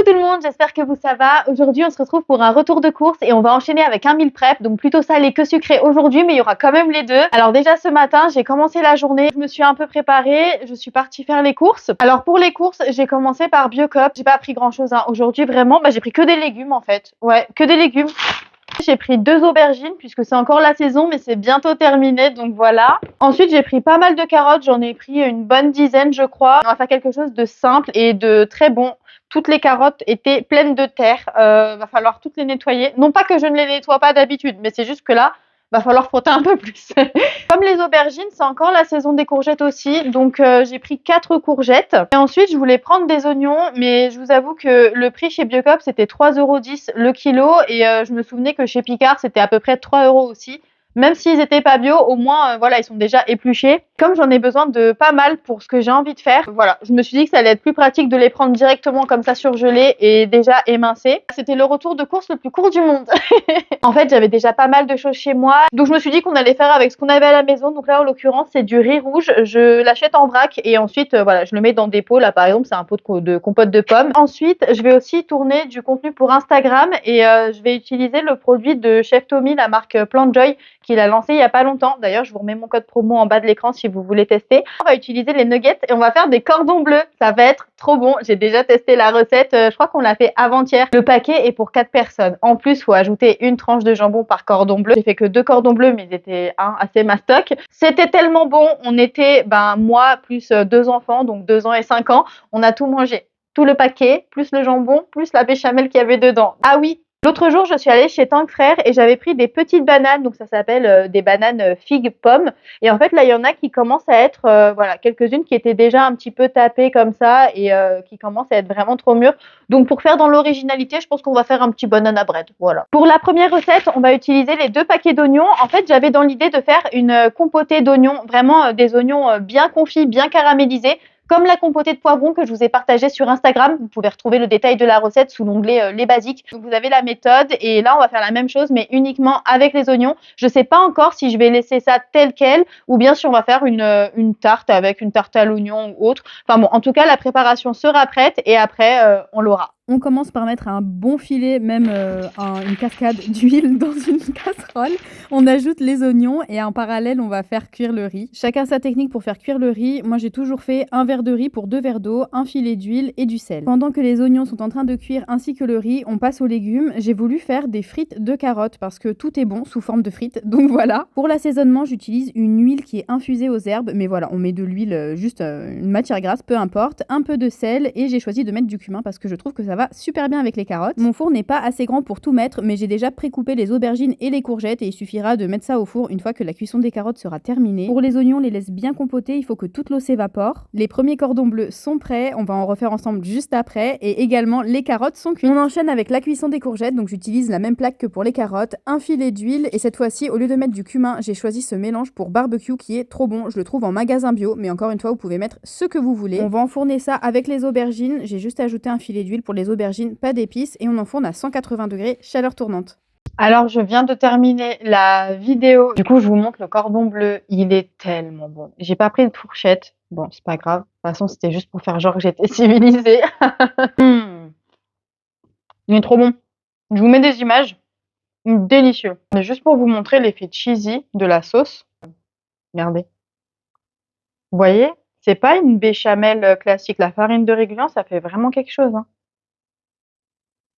tout le monde, j'espère que ça va. Aujourd'hui, on se retrouve pour un retour de course et on va enchaîner avec un meal prep, donc plutôt salé que sucré aujourd'hui, mais il y aura quand même les deux. Alors déjà ce matin, j'ai commencé la journée, je me suis un peu préparée, je suis partie faire les courses. Alors pour les courses, j'ai commencé par Biocop. J'ai pas pris grand chose aujourd'hui, vraiment, j'ai pris que des légumes en fait. Ouais, que des légumes. J'ai pris 2 aubergines puisque c'est encore la saison, mais c'est bientôt terminé, donc voilà. Ensuite, j'ai pris pas mal de carottes, j'en ai pris une bonne dizaine, je crois. On va faire quelque chose de simple et de très bon. Toutes les carottes étaient pleines de terre. Va falloir toutes les nettoyer. Non pas que je ne les nettoie pas d'habitude, mais c'est juste que là, va falloir frotter un peu plus. Comme les aubergines, c'est encore la saison des courgettes aussi, donc j'ai pris 4 courgettes. Et ensuite, je voulais prendre des oignons, mais je vous avoue que le prix chez Biocop, c'était 3,10 € le kilo, et je me souvenais que chez Picard, c'était à peu près 3 € aussi. Même s'ils n'étaient pas bio, au moins, voilà, ils sont déjà épluchés. Comme j'en ai besoin de pas mal pour ce que j'ai envie de faire, voilà, je me suis dit que ça allait être plus pratique de les prendre directement comme ça surgelés et déjà émincés. C'était le retour de course le plus court du monde. En fait, j'avais déjà pas mal de choses chez moi, donc je me suis dit qu'on allait faire avec ce qu'on avait à la maison. Donc là, en l'occurrence, c'est du riz rouge. Je l'achète en vrac et ensuite, voilà, je le mets dans des pots. Là, par exemple, c'est un pot de compote de pommes. Ensuite, je vais aussi tourner du contenu pour Instagram et je vais utiliser le produit de Chef Tommy, la marque Plant Joy, qu'il a lancé il y a pas longtemps. D'ailleurs, je vous remets mon code promo en bas de l'écran si vous voulez tester. On va utiliser les nuggets et on va faire des cordons bleus. Ça va être trop bon. J'ai déjà testé la recette. Je crois qu'on l'a fait avant-hier. Le paquet est pour 4 personnes. En plus, faut ajouter une tranche de jambon par cordon bleu. J'ai fait que 2 cordons bleus, mais ils étaient assez mastoc. C'était tellement bon. On était, moi plus 2 enfants, donc 2 ans et 5 ans. On a tout mangé. Tout le paquet, plus le jambon, plus la béchamel qu'il y avait dedans. Ah oui! L'autre jour, je suis allée chez Tank Frères et j'avais pris des petites bananes, donc ça s'appelle des bananes figues pommes. Et en fait, là, il y en a qui commencent à être, voilà, quelques-unes qui étaient déjà un petit peu tapées comme ça et qui commencent à être vraiment trop mûres. Donc pour faire dans l'originalité, je pense qu'on va faire un petit banana bread, voilà. Pour la première recette, on va utiliser les 2 paquets d'oignons. En fait, j'avais dans l'idée de faire une compotée d'oignons, vraiment des oignons bien confits, bien caramélisés, comme la compotée de poivrons que je vous ai partagée sur Instagram. Vous pouvez retrouver le détail de la recette sous l'onglet les basiques. Donc vous avez la méthode et là on va faire la même chose mais uniquement avec les oignons. Je sais pas encore si je vais laisser ça tel quel ou bien si on va faire une tarte avec une tarte à l'oignon ou autre. Enfin bon, en tout cas la préparation sera prête et après on l'aura. On commence par mettre un bon filet, même une cascade d'huile dans une casserole. On ajoute les oignons et en parallèle, on va faire cuire le riz. Chacun sa technique pour faire cuire le riz. Moi, j'ai toujours fait un verre de riz pour 2 verres d'eau, un filet d'huile et du sel. Pendant que les oignons sont en train de cuire ainsi que le riz, on passe aux légumes. J'ai voulu faire des frites de carottes parce que tout est bon sous forme de frites. Donc voilà. Pour l'assaisonnement, j'utilise une huile qui est infusée aux herbes. Mais voilà, on met de l'huile, juste une matière grasse, peu importe. Un peu de sel et j'ai choisi de mettre du cumin parce que je trouve que ça va super bien avec les carottes. Mon four n'est pas assez grand pour tout mettre, mais j'ai déjà pré-coupé les aubergines et les courgettes et il suffira de mettre ça au four une fois que la cuisson des carottes sera terminée. Pour les oignons, on les laisse bien compoter, il faut que toute l'eau s'évapore. Les premiers cordons bleus sont prêts, on va en refaire ensemble juste après et également les carottes sont cuites. On enchaîne avec la cuisson des courgettes, donc j'utilise la même plaque que pour les carottes, un filet d'huile et cette fois-ci, au lieu de mettre du cumin, j'ai choisi ce mélange pour barbecue qui est trop bon. Je le trouve en magasin bio, mais encore une fois, vous pouvez mettre ce que vous voulez. On va enfourner ça avec les aubergines, j'ai juste ajouté un filet d'huile pour les aubergines, pas d'épices et on enfourne à 180 degrés, chaleur tournante. Alors, je viens de terminer la vidéo. Du coup, je vous montre le cordon bleu. Il est tellement bon. J'ai pas pris de fourchette. Bon, c'est pas grave. De toute façon, c'était juste pour faire genre que j'étais civilisée. Il est trop bon. Je vous mets des images. Délicieux. Mais juste pour vous montrer l'effet cheesy de la sauce. Regardez. Vous voyez? C'est pas une béchamel classique. La farine de régulier, ça fait vraiment quelque chose, hein.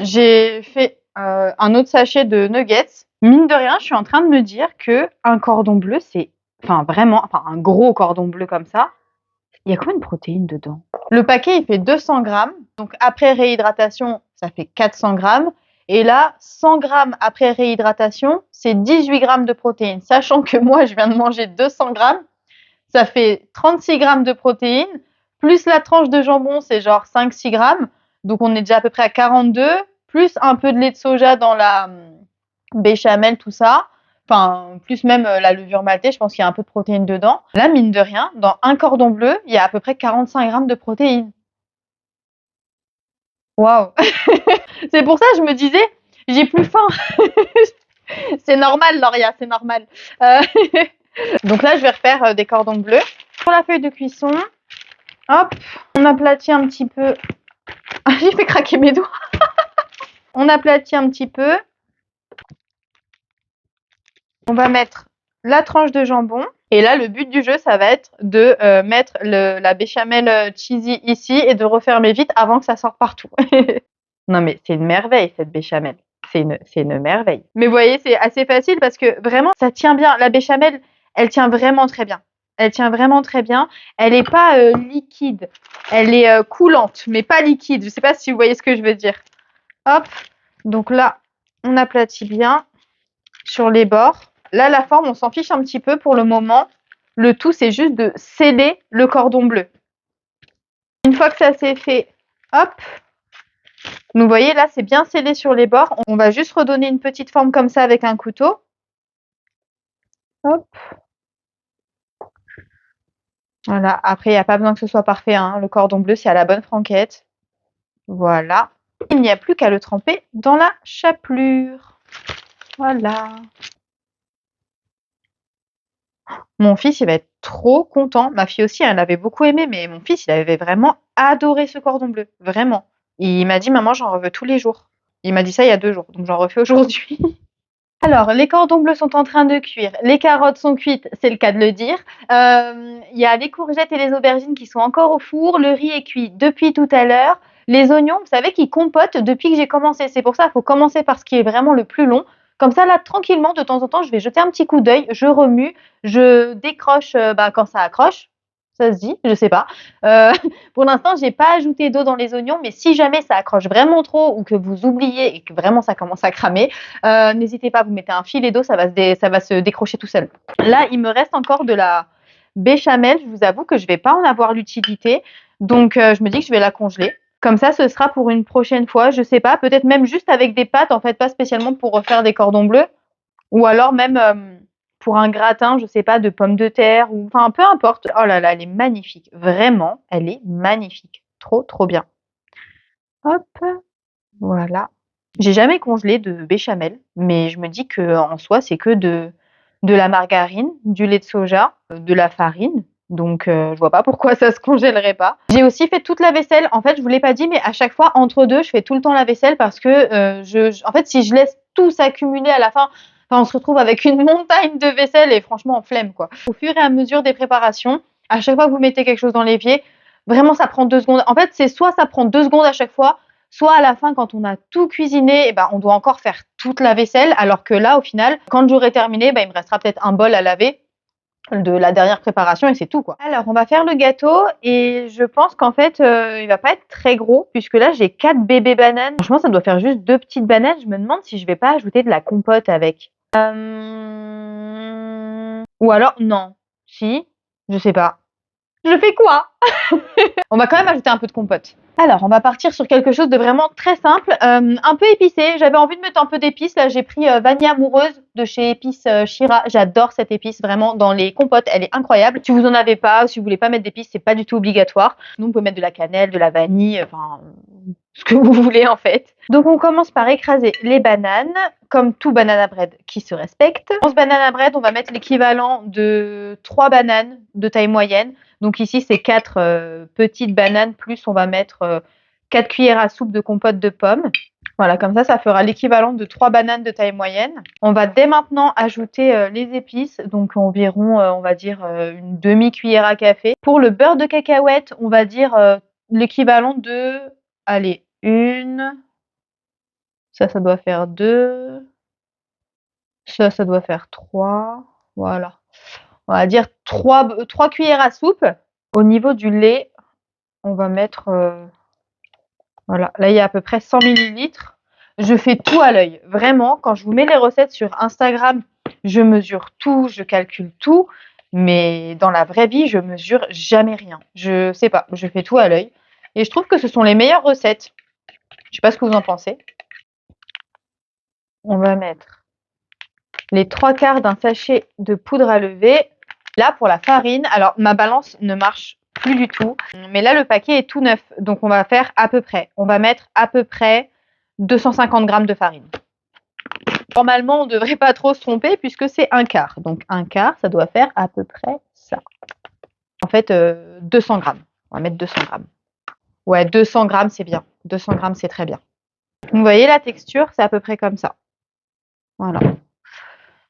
J'ai fait un autre sachet de nuggets. Mine de rien, je suis en train de me dire que un cordon bleu, c'est vraiment un gros cordon bleu comme ça, il y a combien de protéines dedans? Le paquet, il fait 200 grammes. Donc après réhydratation, ça fait 400 grammes. Et là, 100 grammes après réhydratation, c'est 18 grammes de protéines. Sachant que moi, je viens de manger 200 grammes, ça fait 36 grammes de protéines. Plus la tranche de jambon, c'est genre 5-6 grammes. Donc on est déjà à peu près à 42, plus un peu de lait de soja dans la béchamel, tout ça. Enfin, plus même la levure maltée, je pense qu'il y a un peu de protéines dedans. Là, mine de rien, dans un cordon bleu, il y a à peu près 45 grammes de protéines. Waouh! C'est pour ça que je me disais, j'ai plus faim. C'est normal, Lauria, c'est normal. Donc là, je vais refaire des cordons bleus. Pour la feuille de cuisson, hop, on aplatit un petit peu J'ai fait craquer mes doigts. On aplatit un petit peu. On va mettre la tranche de jambon. Et là, le but du jeu, ça va être de mettre la béchamel cheesy ici et de refermer vite avant que ça sorte partout. Non, mais c'est une merveille, cette béchamel. C'est une merveille. Mais vous voyez, c'est assez facile parce que vraiment, ça tient bien. La béchamel, elle tient vraiment très bien. Elle tient vraiment très bien. Elle n'est pas liquide. Elle est coulante, mais pas liquide. Je ne sais pas si vous voyez ce que je veux dire. Hop. Donc là, on aplatit bien sur les bords. Là, la forme, on s'en fiche un petit peu pour le moment. Le tout, c'est juste de sceller le cordon bleu. Une fois que ça s'est fait, hop. Donc, vous voyez, là, c'est bien scellé sur les bords. On va juste redonner une petite forme comme ça avec un couteau. Hop. Voilà. Après, il n'y a pas besoin que ce soit parfait, hein. Le cordon bleu, c'est à la bonne franquette. Voilà. Il n'y a plus qu'à le tremper dans la chapelure. Voilà. Mon fils, il va être trop content. Ma fille aussi, elle avait beaucoup aimé, mais mon fils, il avait vraiment adoré ce cordon bleu. Vraiment. Il m'a dit, maman, j'en veux tous les jours. Il m'a dit ça il y a 2 jours, donc j'en refais aujourd'hui. Alors, les cordons bleus sont en train de cuire. Les carottes sont cuites, c'est le cas de le dire. Il y a les courgettes et les aubergines qui sont encore au four. Le riz est cuit depuis tout à l'heure. Les oignons, vous savez, qui compotent depuis que j'ai commencé. C'est pour ça qu'il faut commencer par ce qui est vraiment le plus long. Comme ça, là, tranquillement, de temps en temps, je vais jeter un petit coup d'œil, je remue, je décroche quand ça accroche. Ça se dit, je sais pas. Pour l'instant, j'ai pas ajouté d'eau dans les oignons, mais si jamais ça accroche vraiment trop ou que vous oubliez et que vraiment ça commence à cramer, n'hésitez pas, vous mettez un filet d'eau, ça va se décrocher tout seul. Là, il me reste encore de la béchamel. Je vous avoue que je vais pas en avoir l'utilité, donc je me dis que je vais la congeler. Comme ça, ce sera pour une prochaine fois. Je sais pas, peut-être même juste avec des pâtes, en fait, pas spécialement pour refaire des cordons bleus, ou alors même pour un gratin, je sais pas, de pommes de terre, ou enfin peu importe. Oh là là, elle est magnifique, vraiment, elle est magnifique, trop trop bien. Hop, voilà. J'ai jamais congelé de béchamel, mais je me dis que en soi, c'est que de la margarine, du lait de soja, de la farine. Donc, je vois pas pourquoi ça se congèlerait pas. J'ai aussi fait toute la vaisselle. En fait, je vous l'ai pas dit, mais à chaque fois, entre deux, je fais tout le temps la vaisselle parce que en fait, si je laisse tout s'accumuler à la fin, enfin, on se retrouve avec une montagne de vaisselle et franchement, en flemme, quoi. Au fur et à mesure des préparations, à chaque fois que vous mettez quelque chose dans l'évier, vraiment, ça prend 2 secondes. En fait, c'est soit ça prend 2 secondes à chaque fois, soit à la fin, quand on a tout cuisiné, on doit encore faire toute la vaisselle, alors que là, au final, quand j'aurai terminé, il me restera peut-être un bol à laver de la dernière préparation et c'est tout, quoi. Alors, on va faire le gâteau et je pense qu'en fait, il va pas être très gros puisque là, j'ai 4 bébés bananes. Franchement, ça doit faire juste 2 petites bananes. Je me demande si je vais pas ajouter de la compote avec. Ou alors, non. Si, je sais pas. Je fais quoi? On va quand même ajouter un peu de compote. Alors, on va partir sur quelque chose de vraiment très simple, un peu épicé. J'avais envie de mettre un peu d'épices. Là, j'ai pris vanille amoureuse de chez Épices Shira. J'adore cette épice, vraiment, dans les compotes. Elle est incroyable. Si vous en avez pas, ou si vous voulez pas mettre d'épices, c'est pas du tout obligatoire. Nous, on peut mettre de la cannelle, de la vanille, enfin, ce que vous voulez, en fait. Donc, on commence par écraser les bananes, comme tout banana bread qui se respecte. Dans ce banana bread, on va mettre l'équivalent de 3 bananes de taille moyenne. Donc ici, c'est 4 petites bananes, plus on va mettre 4 cuillères à soupe de compote de pommes. Voilà, comme ça fera l'équivalent de 3 bananes de taille moyenne. On va dès maintenant ajouter les épices, donc environ, on va dire, une demi-cuillère à café. Pour le beurre de cacahuète, on va dire l'équivalent de, allez, ça doit faire 2, ça doit faire 3, voilà. On va dire 3 cuillères à soupe. Au niveau du lait, on va mettre, voilà, là il y a à peu près 100 millilitres. Je fais tout à l'œil. Vraiment, quand je vous mets les recettes sur Instagram, je mesure tout, je calcule tout. Mais dans la vraie vie, je mesure jamais rien. Je sais pas, je fais tout à l'œil. Et je trouve que ce sont les meilleures recettes. Je sais pas ce que vous en pensez. On va mettre les 3/4 d'un sachet de poudre à lever. Là, pour la farine, alors ma balance ne marche plus du tout, mais là, le paquet est tout neuf, donc on va faire à peu près. On va mettre à peu près 250 grammes de farine. Normalement, on ne devrait pas trop se tromper puisque c'est 1/4. Donc 1/4, ça doit faire à peu près ça. En fait, 200 grammes. On va mettre 200 grammes. Ouais, 200 grammes, c'est bien. 200 grammes, c'est très bien. Vous voyez la texture, c'est à peu près comme ça. Voilà.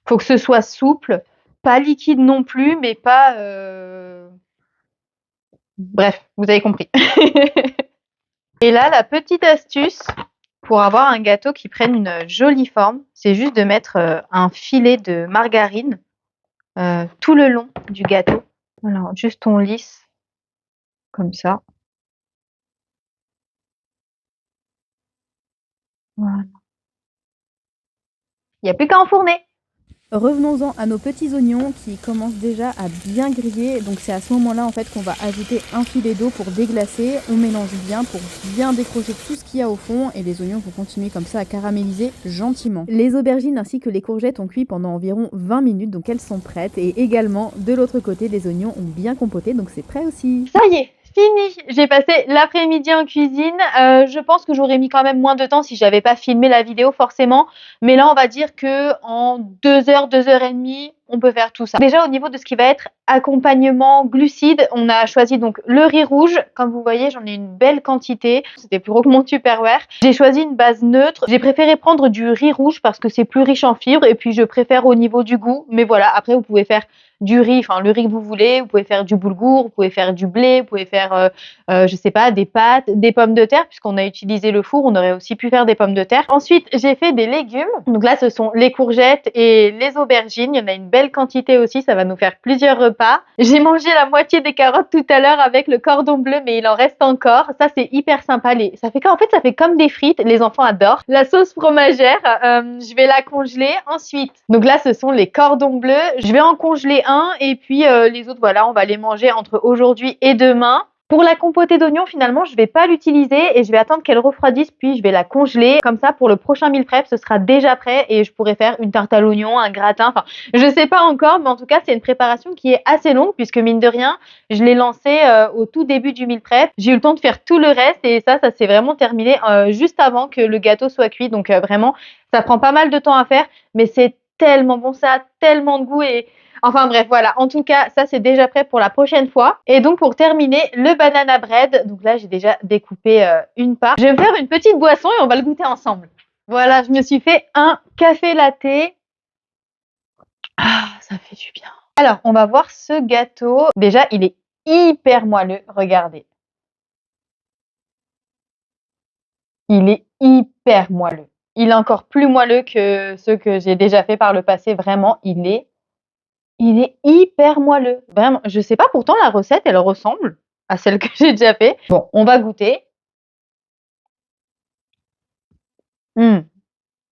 Faut que ce soit souple, pas liquide non plus, mais pas... Bref, vous avez compris. Et là, la petite astuce pour avoir un gâteau qui prenne une jolie forme, c'est juste de mettre un filet de margarine tout le long du gâteau. Alors, juste on lisse comme ça. Voilà. Il n'y a plus qu'à enfourner. Revenons-en à nos petits oignons qui commencent déjà à bien griller. Donc c'est à ce moment-là en fait qu'on va ajouter un filet d'eau pour déglacer. On mélange bien pour bien décrocher tout ce qu'il y a au fond et les oignons vont continuer comme ça à caraméliser gentiment. Les aubergines ainsi que les courgettes ont cuit pendant environ 20 minutes, donc elles sont prêtes. Et également de l'autre côté, les oignons ont bien compoté, donc c'est prêt aussi. Ça y est, fini. J'ai passé l'après-midi en cuisine. Je pense que j'aurais mis quand même moins de temps si j'avais pas filmé la vidéo forcément. Mais là, on va dire que en 2 heures, 2 heures et demie, on peut faire tout ça. Déjà, au niveau de ce qui va être accompagnement glucides, on a choisi donc le riz rouge. Comme vous voyez, j'en ai une belle quantité. C'était plus gros que mon Tupperware. J'ai choisi une base neutre. J'ai préféré prendre du riz rouge parce que c'est plus riche en fibres et puis je préfère au niveau du goût. Mais voilà, après, vous pouvez faire du riz, enfin le riz que vous voulez, vous pouvez faire du boulgour, vous pouvez faire du blé, vous pouvez faire, je sais pas, des pâtes, des pommes de terre, puisqu'on a utilisé le four, on aurait aussi pu faire des pommes de terre. Ensuite, j'ai fait des légumes. Donc là, ce sont les courgettes et les aubergines. Il y en a une belle quantité aussi, ça va nous faire plusieurs repas. J'ai mangé la moitié des carottes tout à l'heure avec le cordon bleu, mais il en reste encore. Ça, c'est hyper sympa. Ça fait en fait, ça fait comme des frites. Les enfants adorent. La sauce fromagère, je vais la congeler. Ensuite, donc là, ce sont les cordons bleus. Je vais en congeler un et puis les autres, voilà, on va les manger entre aujourd'hui et demain. Pour la compotée d'oignons, finalement, je vais pas l'utiliser et je vais attendre qu'elle refroidisse, puis je vais la congeler. Comme ça, pour le prochain meal prep, ce sera déjà prêt et je pourrai faire une tarte à l'oignon, un gratin. Enfin, je sais pas encore, mais en tout cas, c'est une préparation qui est assez longue puisque mine de rien, je l'ai lancée au tout début du meal prep. J'ai eu le temps de faire tout le reste et ça s'est vraiment terminé juste avant que le gâteau soit cuit. Donc vraiment, ça prend pas mal de temps à faire, mais c'est tellement bon, ça a tellement de goût et enfin bref, voilà. En tout cas, ça c'est déjà prêt pour la prochaine fois. Et donc pour terminer, le banana bread. Donc là, j'ai déjà découpé une part. Je vais me faire une petite boisson et on va le goûter ensemble. Voilà, je me suis fait un café latte. Ah, ça fait du bien. Alors, on va voir ce gâteau. Déjà, il est hyper moelleux. Regardez. Il est hyper moelleux. Il est encore plus moelleux que ceux que j'ai déjà fait par le passé. Vraiment, il est hyper moelleux. Vraiment, je sais pas, pourtant la recette, elle ressemble à celle que j'ai déjà fait. Bon, on va goûter.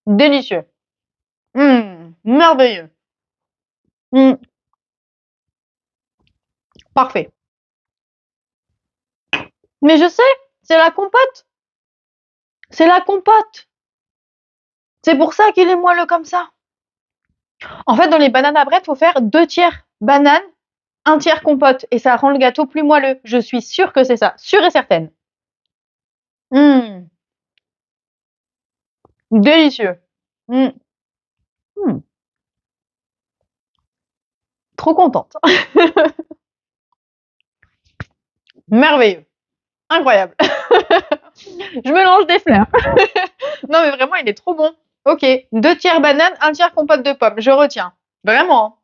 Délicieux. Merveilleux. Parfait. Mais je sais, c'est la compote. C'est la compote. C'est pour ça qu'il est moelleux comme ça. En fait, dans les banana bread, faut faire 2 tiers banane, 1 tiers compote. Et ça rend le gâteau plus moelleux. Je suis sûre que c'est ça. Sûre et certaine. Délicieux. Trop contente. Merveilleux. Incroyable. Je me lance des fleurs. Non, mais vraiment, il est trop bon. Ok, 2 tiers banane, 1 tiers compote de pommes. Je retiens. Vraiment.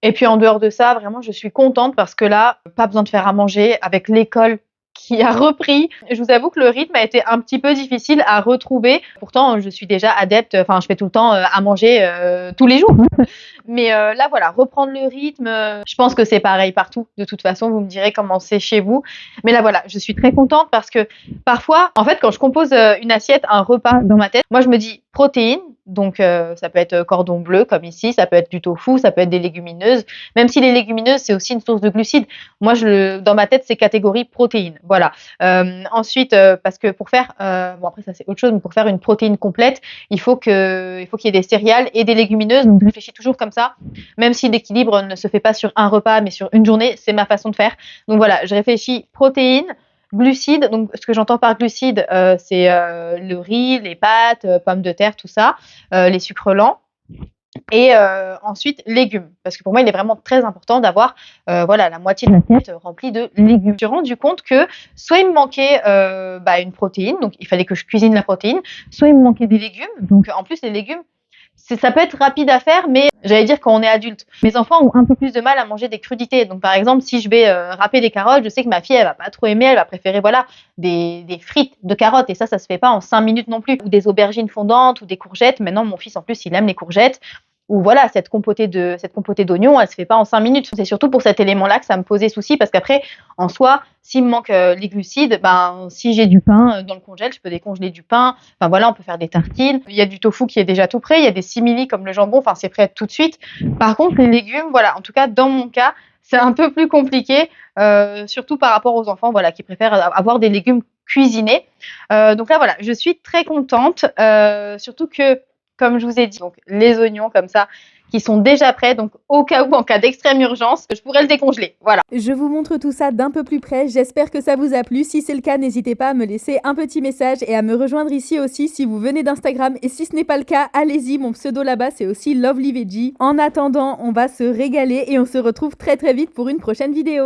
Et puis en dehors de ça, vraiment, je suis contente parce que là, pas besoin de faire à manger avec l'école qui a repris. Je vous avoue que le rythme a été un petit peu difficile à retrouver. Pourtant, je suis déjà adepte, enfin, je fais tout le temps à manger tous les jours. Mais là, voilà, reprendre le rythme, je pense que c'est pareil partout. De toute façon, vous me direz comment c'est chez vous. Mais là, voilà, je suis très contente parce que parfois, en fait, quand je compose une assiette, un repas dans ma tête, moi, je me dis protéines. Donc, ça peut être cordon bleu comme ici, ça peut être du tofu, ça peut être des légumineuses. Même si les légumineuses, c'est aussi une source de glucides. Moi, dans ma tête, c'est catégorie protéines. Voilà. Ensuite, parce que pour faire, bon après ça c'est autre chose, mais pour faire une protéine complète, il faut qu'il y ait des céréales et des légumineuses. Donc, je réfléchis toujours comme ça. Même si l'équilibre ne se fait pas sur un repas, mais sur une journée, c'est ma façon de faire. Donc voilà, je réfléchis protéines. Glucides, donc ce que j'entends par glucides, c'est le riz, les pâtes, pommes de terre, tout ça, les sucres lents. Et ensuite, légumes. Parce que pour moi, il est vraiment très important d'avoir voilà, la moitié de l'assiette remplie de légumes. Je me suis rendu compte que soit il me manquait une protéine, donc il fallait que je cuisine la protéine, soit il me manquait des légumes. Donc en plus, les légumes, ça peut être rapide à faire, mais j'allais dire quand on est adulte. Mes enfants ont un peu plus de mal à manger des crudités. Donc par exemple, si je vais râper des carottes, je sais que ma fille, elle va pas trop aimer, elle va préférer voilà des frites de carottes. Et ça se fait pas en 5 minutes non plus. Ou des aubergines fondantes ou des courgettes. Maintenant, mon fils en plus, il aime les courgettes. Ou voilà, cette compotée d'oignons, elle se fait pas en 5 minutes. C'est surtout pour cet élément-là que ça me posait souci parce qu'après, en soi, s'il me manque les glucides, si j'ai du pain dans le congèle, je peux décongeler du pain. Enfin voilà, on peut faire des tartines. Il y a du tofu qui est déjà tout prêt. Il y a des simili comme le jambon. Enfin, c'est prêt tout de suite. Par contre, les légumes, voilà, en tout cas dans mon cas, c'est un peu plus compliqué, surtout par rapport aux enfants, voilà, qui préfèrent avoir des légumes cuisinés. Donc là, voilà, je suis très contente, surtout que comme je vous ai dit, donc les oignons comme ça, qui sont déjà prêts, donc au cas où, en cas d'extrême urgence, je pourrais le décongeler. Voilà. Je vous montre tout ça d'un peu plus près, j'espère que ça vous a plu. Si c'est le cas, n'hésitez pas à me laisser un petit message et à me rejoindre ici aussi si vous venez d'Instagram. Et si ce n'est pas le cas, allez-y, mon pseudo là-bas c'est aussi Lovely Veggie. En attendant, on va se régaler et on se retrouve très très vite pour une prochaine vidéo.